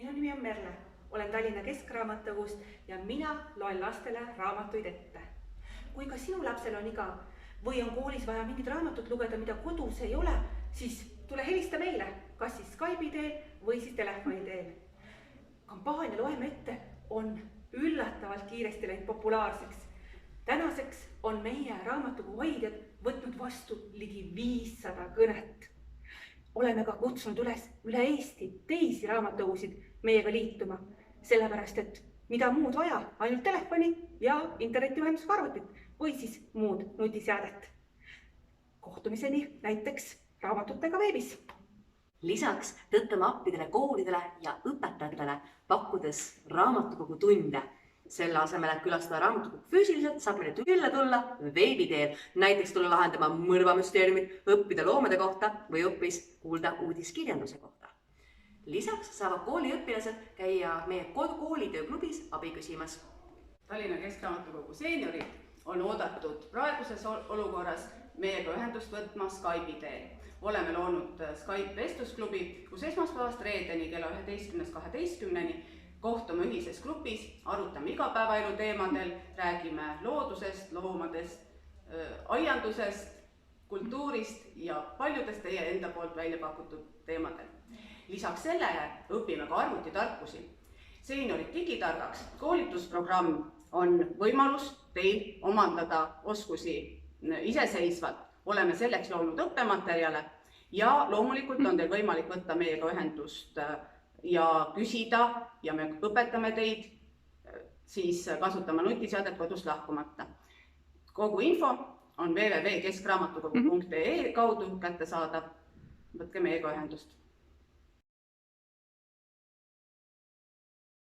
Minu nimi on Merle, olen Tallinna Keskraamatukogust ja mina loen lastele raamatuid ette. Kui ka sinu lapsel on igav või on koolis vaja mingit raamatut lugeda, mida kodus ei ole, siis tule helista meile, kas siis Skype'i teel või siis telefoni teel. Kampaania Loeme ette on üllatavalt kiiresti läinud populaarseks. Tänaseks on meie raamatukogu hoidjad võtnud vastu ligi 500 kõnet. Oleme ka kutsunud üle Eesti teisi raamatukogusid meiega liituma, sellepärast et mida muud vaja, ainult telefoni ja internetiühendusega arvutit või siis muud nutiseadet. Kohtumiseni näiteks raamatutega veebis. Lisaks tõttame appidele koolidele ja õpetajatele, pakkudes raamatukogu tunde. Selle asemel, et külastada raamatukogu füüsiliselt, saab meile külla tulla veebi teel. Näiteks tulla lahendama mõrvamüsteeriumit, õppida loomade kohta või hoopis kuulda uudiskirjanduse kohta. Lisaks saavad kooliõpilased käia meie koolitööklubis abi küsimas. Tallinna Keskraamatukogu seeniorid on oodatud praeguses olukorras meiega ühendust võtma Skype'i teel. Oleme loonud Skype vestlusklubi, kus esmaspäevast reedeni kella 11-12 kohtume ühises klubis, arutame igapäevaelu teemadel, räägime loodusest, loomadest, aiandusest, kultuurist ja paljudest teie enda poolt välja pakutud teemadel. Lisaks sellele õpime ka arvutitarkusi. Seeniorid digitargaks koolitusprogramm on võimalus teil omandada oskusi iseseisvalt. Oleme selleks loonud õppematerjale ja loomulikult on teil võimalik võtta meiega ühendust ja küsida ja me õpetame teid siis kasutama nutiseadet kodust lahkumata. Kogu info on www.keskraamatukogu.ee kaudu kättesaadav. Võtke meiega ühendust.